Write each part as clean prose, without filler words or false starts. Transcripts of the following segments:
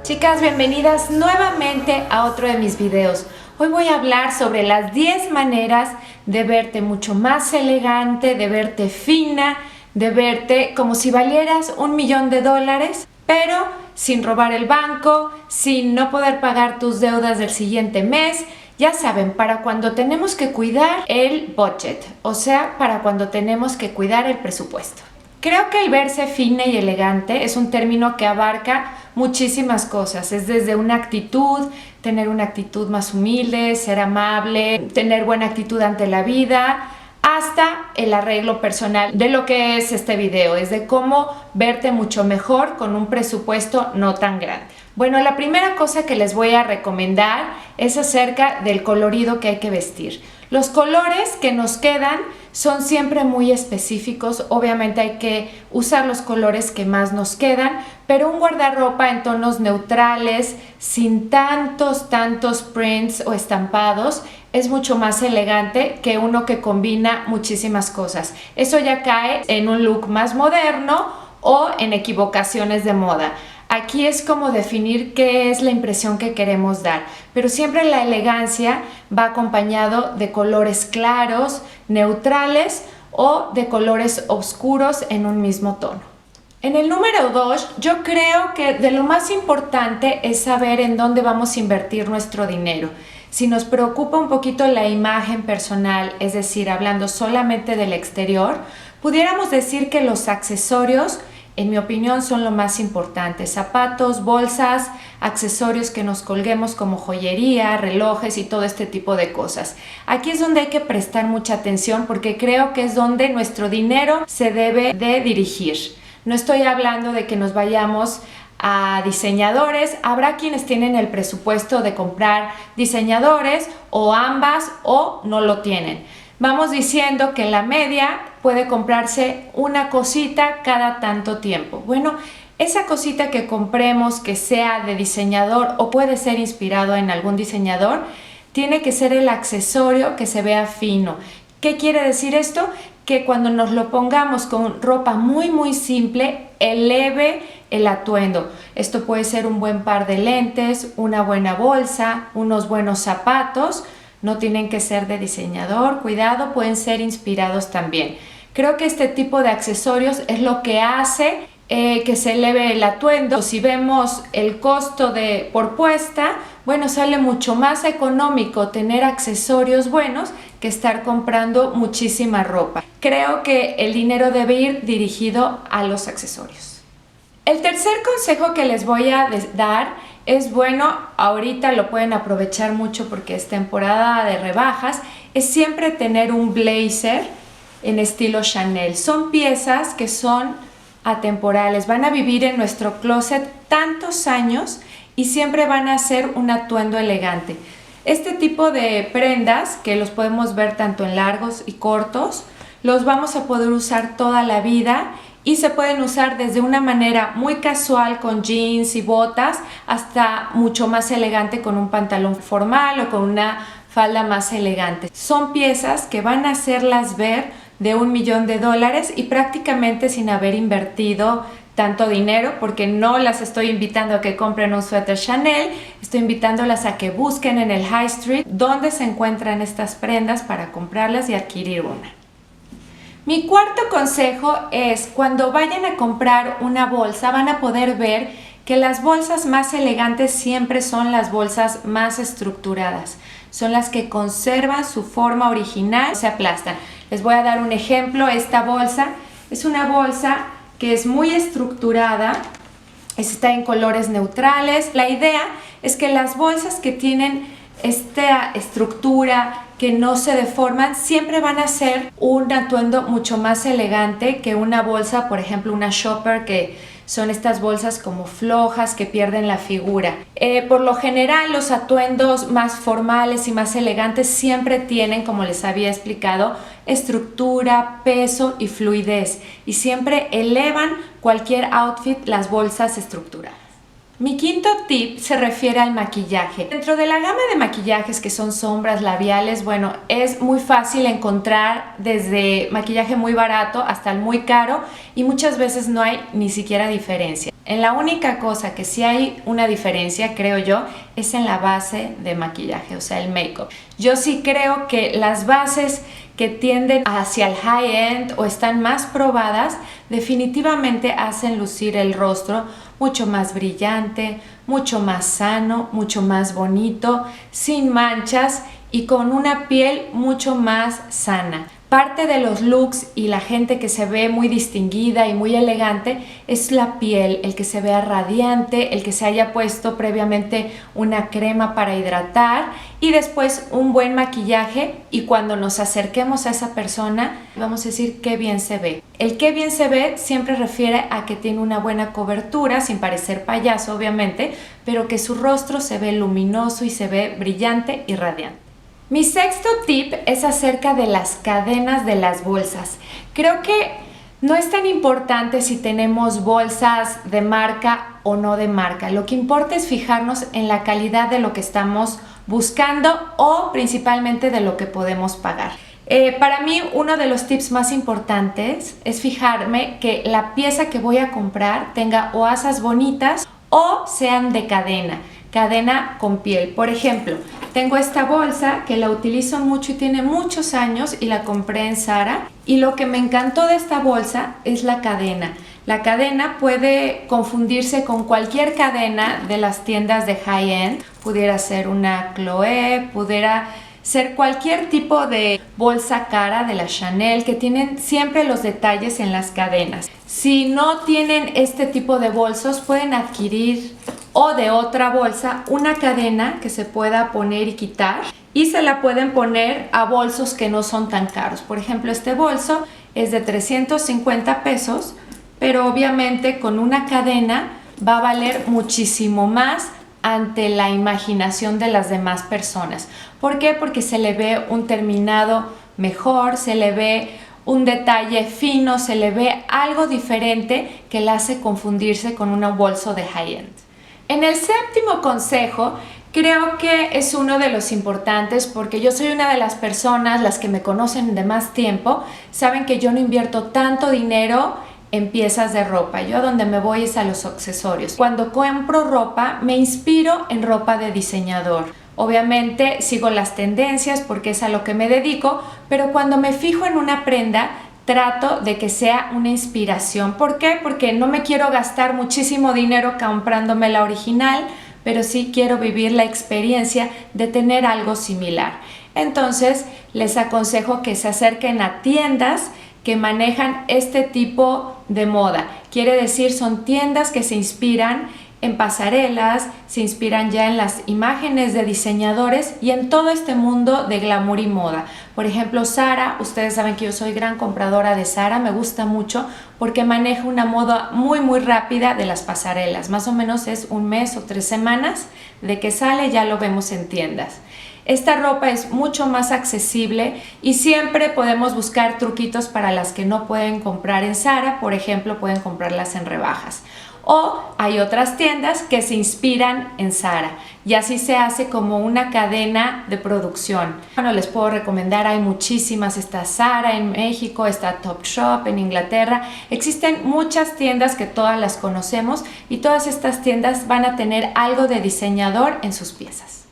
Chicas, bienvenidas nuevamente a otro de mis videos. Hoy voy a hablar sobre las 10 maneras de verte mucho más elegante, de verte fina, de verte como si valieras $1.000.000, pero sin robar el banco, sin no poder pagar tus deudas del siguiente mes. Ya saben, para cuando tenemos que cuidar el budget, o sea, para cuando tenemos que cuidar el presupuesto. Creo que el verse fina y elegante es un término que abarca muchísimas cosas. Es desde una actitud, tener una actitud más humilde, ser amable, tener buena actitud ante la vida, hasta el arreglo personal de lo que es este video. Es de cómo verte mucho mejor con un presupuesto no tan grande. Bueno, la primera cosa que les voy a recomendar es acerca del colorido que hay que vestir. Los colores que nos quedan son siempre muy específicos. Obviamente hay que usar los colores que más nos quedan, pero un guardarropa en tonos neutrales, sin tantos prints o estampados, es mucho más elegante que uno que combina muchísimas cosas. Eso ya cae en un look más moderno o en equivocaciones de moda. Aquí es como definir qué es la impresión que queremos dar, pero siempre la elegancia va acompañado de colores claros, neutrales o de colores oscuros en un mismo tono. En el número 2, yo creo que de lo más importante es saber en dónde vamos a invertir nuestro dinero. Si nos preocupa un poquito la imagen personal, es decir, hablando solamente del exterior, pudiéramos decir que los accesorios, en mi opinión, son lo más importante. Zapatos, bolsas, accesorios que nos colguemos como joyería, relojes y todo este tipo de cosas. Aquí es donde hay que prestar mucha atención porque creo que es donde nuestro dinero se debe de dirigir. No estoy hablando de que nos vayamos a diseñadores. Habrá quienes tienen el presupuesto de comprar diseñadores o ambas o no lo tienen. Vamos diciendo que la media puede comprarse una cosita cada tanto tiempo. Bueno, esa cosita que compremos que sea de diseñador o puede ser inspirado en algún diseñador, tiene que ser el accesorio que se vea fino. ¿Qué quiere decir esto? Que cuando nos lo pongamos con ropa muy simple, eleve el atuendo. Esto puede ser un buen par de lentes, una buena bolsa, unos buenos zapatos. No tienen que ser de diseñador, cuidado, pueden ser inspirados también. Creo que este tipo de accesorios es lo que hace que se eleve el atuendo. Si vemos el costo por puesta, bueno, sale mucho más económico tener accesorios buenos que estar comprando muchísima ropa. Creo que el dinero debe ir dirigido a los accesorios. El tercer consejo que les voy a dar es, bueno, ahorita lo pueden aprovechar mucho porque es temporada de rebajas, es siempre tener un blazer en estilo Chanel. Son piezas que son atemporales, van a vivir en nuestro closet tantos años y siempre van a ser un atuendo elegante. Este tipo de prendas, que los podemos ver tanto en largos y cortos, los vamos a poder usar toda la vida y se pueden usar desde una manera muy casual con jeans y botas hasta mucho más elegante con un pantalón formal o con una falda más elegante. Son piezas que van a hacerlas ver de $1.000.000 y prácticamente sin haber invertido tanto dinero, porque no las estoy invitando a que compren un suéter Chanel, estoy invitándolas a que busquen en el High Street dónde se encuentran estas prendas para comprarlas y adquirir una. Mi cuarto consejo es, cuando vayan a comprar una bolsa, van a poder ver que las bolsas más elegantes siempre son las bolsas más estructuradas. Son las que conservan su forma original, se aplastan. Les voy a dar un ejemplo. Esta bolsa es una bolsa que es muy estructurada, está en colores neutrales. La idea es que las bolsas que tienen esta estructura, que no se deforman, siempre van a ser un atuendo mucho más elegante que una bolsa, por ejemplo una shopper, que son estas bolsas como flojas que pierden la figura. Por lo general los atuendos más formales y más elegantes siempre tienen, como les había explicado, estructura, peso y fluidez, y siempre elevan cualquier outfit las bolsas estructuradas. Mi quinto tip se refiere al maquillaje. Dentro de la gama de maquillajes que son sombras, labiales, bueno, es muy fácil encontrar desde maquillaje muy barato hasta el muy caro y muchas veces no hay ni siquiera diferencia. En la única cosa que sí hay una diferencia, creo yo, es en la base de maquillaje, o sea, el make-up. Yo sí creo que las bases que tienden hacia el high-end o están más probadas, definitivamente hacen lucir el rostro mucho más brillante, mucho más sano, mucho más bonito, sin manchas y con una piel mucho más sana. Parte de los looks y la gente que se ve muy distinguida y muy elegante es la piel, el que se vea radiante, el que se haya puesto previamente una crema para hidratar y después un buen maquillaje, y cuando nos acerquemos a esa persona vamos a decir qué bien se ve. El qué bien se ve siempre refiere a que tiene una buena cobertura, sin parecer payaso obviamente, pero que su rostro se ve luminoso y se ve brillante y radiante. Mi sexto tip es acerca de las cadenas de las bolsas. Creo que no es tan importante si tenemos bolsas de marca o no de marca. Lo que importa es fijarnos en la calidad de lo que estamos buscando o principalmente de lo que podemos pagar. Para mí, uno de los tips más importantes es fijarme que la pieza que voy a comprar tenga o asas bonitas o sean de cadena con piel. Por ejemplo, tengo esta bolsa que la utilizo mucho y tiene muchos años y la compré en Zara, y lo que me encantó de esta bolsa es la cadena. La cadena puede confundirse con cualquier cadena de las tiendas de high-end, pudiera ser una Chloé, pudiera ser cualquier tipo de bolsa cara de la Chanel, que tienen siempre los detalles en las cadenas. Si no tienen este tipo de bolsos, pueden adquirir o de otra bolsa una cadena que se pueda poner y quitar, y se la pueden poner a bolsos que no son tan caros. Por ejemplo, este bolso es de 350 pesos, pero obviamente con una cadena va a valer muchísimo más ante la imaginación de las demás personas. ¿Por qué? Porque se le ve un terminado mejor, se le ve un detalle fino, se le ve algo diferente que la hace confundirse con un bolso de high-end. En el séptimo consejo, creo que es uno de los importantes, porque yo soy una de las personas, las que me conocen de más tiempo, saben que yo no invierto tanto dinero en piezas de ropa. Yo a donde me voy es a los accesorios. Cuando compro ropa, me inspiro en ropa de diseñador. Obviamente sigo las tendencias porque es a lo que me dedico, pero cuando me fijo en una prenda, trato de que sea una inspiración. ¿Por qué? Porque no me quiero gastar muchísimo dinero comprándome la original, pero sí quiero vivir la experiencia de tener algo similar. Entonces, les aconsejo que se acerquen a tiendas que manejan este tipo de moda. Quiere decir, son tiendas que se inspiran en pasarelas, se inspiran ya en las imágenes de diseñadores y en todo este mundo de glamour y moda. Por ejemplo, Zara, ustedes saben que yo soy gran compradora de Zara, me gusta mucho porque maneja una moda muy rápida de las pasarelas. Más o menos es un mes o 3 semanas de que sale, ya lo vemos en tiendas. Esta ropa es mucho más accesible y siempre podemos buscar truquitos para las que no pueden comprar en Zara. Por ejemplo, pueden comprarlas en rebajas. O hay otras tiendas que se inspiran en Zara y así se hace como una cadena de producción. Bueno, les puedo recomendar, hay muchísimas. Está Zara en México, está Topshop en Inglaterra. Existen muchas tiendas que todas las conocemos y todas estas tiendas van a tener algo de diseñador en sus piezas.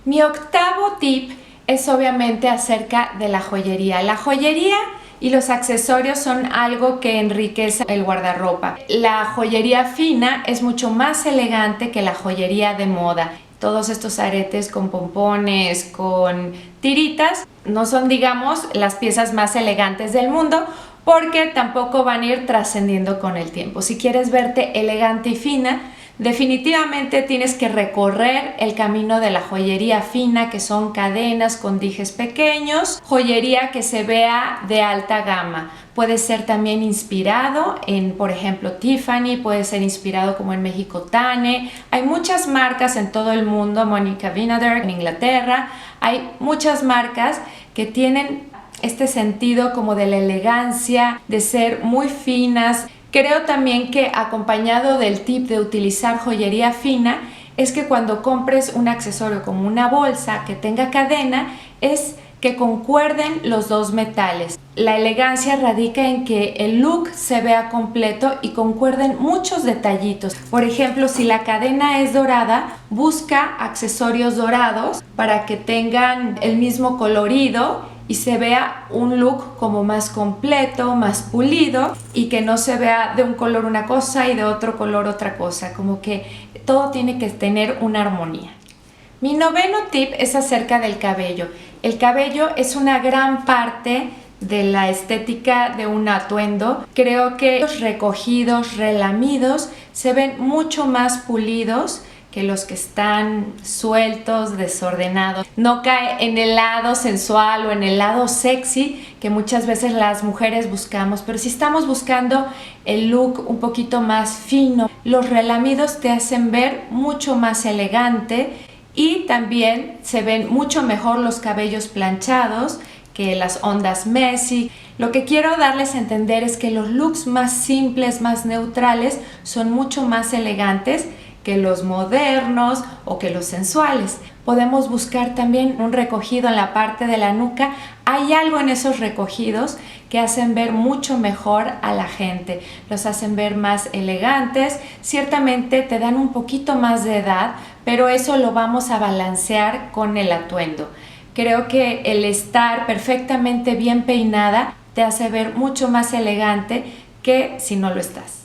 Mi octavo tip es obviamente acerca de la joyería. La joyería y los accesorios son algo que enriquece el guardarropa. La joyería fina es mucho más elegante que la joyería de moda. Todos estos aretes con pompones, con tiritas, no son, digamos, las piezas más elegantes del mundo, porque tampoco van a ir trascendiendo con el tiempo. Si quieres verte elegante y fina, definitivamente tienes que recorrer el camino de la joyería fina, que son cadenas con dijes pequeños, joyería que se vea de alta gama. Puede ser también inspirado en, por ejemplo, Tiffany, puede ser inspirado como en México Tane. Hay muchas marcas en todo el mundo, Monica Vinader en Inglaterra. Hay muchas marcas que tienen este sentido como de la elegancia, de ser muy finas. Creo también que acompañado del tip de utilizar joyería fina es que cuando compres un accesorio como una bolsa que tenga cadena, es que concuerden los dos metales. La elegancia radica en que el look se vea completo y concuerden muchos detallitos. Por ejemplo, si la cadena es dorada, busca accesorios dorados para que tengan el mismo colorido y se vea un look como más completo, más pulido, y que no se vea de un color una cosa y de otro color otra cosa, como que todo tiene que tener una armonía. Mi noveno tip es acerca del cabello. El cabello es una gran parte de la estética de un atuendo. Creo que los recogidos, relamidos, se ven mucho más pulidos que los que están sueltos, desordenados. No cae en el lado sensual o en el lado sexy que muchas veces las mujeres buscamos, pero si estamos buscando el look un poquito más fino, los relamidos te hacen ver mucho más elegante y también se ven mucho mejor los cabellos planchados que las ondas messy. Lo que quiero darles a entender es que los looks más simples, más neutrales, son mucho más elegantes que los modernos o que los sensuales. Podemos buscar también un recogido en la parte de la nuca. Hay algo en esos recogidos que hacen ver mucho mejor a la gente, los hacen ver más elegantes, ciertamente te dan un poquito más de edad, pero eso lo vamos a balancear con el atuendo. Creo que el estar perfectamente bien peinada te hace ver mucho más elegante que si no lo estás.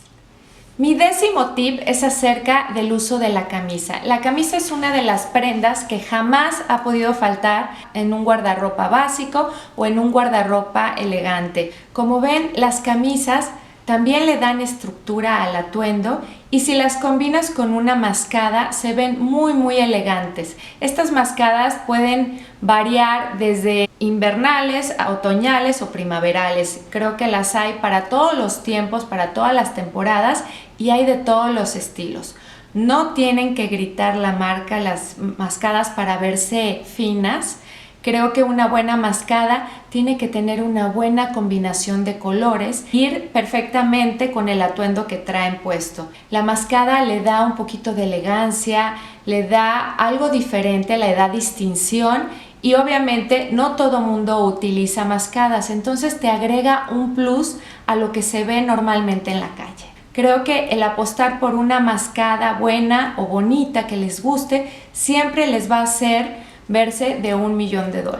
Mi décimo tip es acerca del uso de la camisa. La camisa es una de las prendas que jamás ha podido faltar en un guardarropa básico o en un guardarropa elegante. Como ven, las camisas también le dan estructura al atuendo y si las combinas con una mascada se ven muy elegantes. Estas mascadas pueden variar desde invernales a otoñales o primaverales. Creo que las hay para todos los tiempos, para todas las temporadas y hay de todos los estilos. No tienen que gritar la marca las mascadas para verse finas. Creo que una buena mascada tiene que tener una buena combinación de colores, ir perfectamente con el atuendo que traen puesto. La mascada le da un poquito de elegancia, le da algo diferente, le da distinción y obviamente no todo mundo utiliza mascadas, entonces te agrega un plus a lo que se ve normalmente en la calle. Creo que el apostar por una mascada buena o bonita que les guste siempre les va a hacer verse de $1.000.000.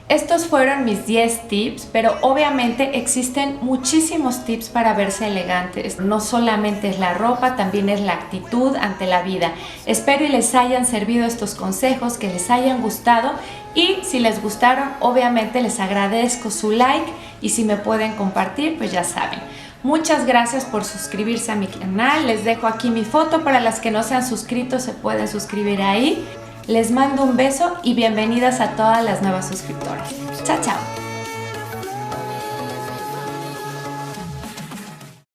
Estos fueron mis 10 tips, pero obviamente existen muchísimos tips para verse elegantes. No solamente es la ropa, también es la actitud ante la vida. Espero y les hayan servido estos consejos, que les hayan gustado y si les gustaron, obviamente les agradezco su like y si me pueden compartir, pues ya saben. Muchas gracias por suscribirse a mi canal. Les dejo aquí mi foto para las que no se han suscrito, se pueden suscribir ahí. Les mando un beso y bienvenidas a todas las nuevas suscriptoras. Chao, chao.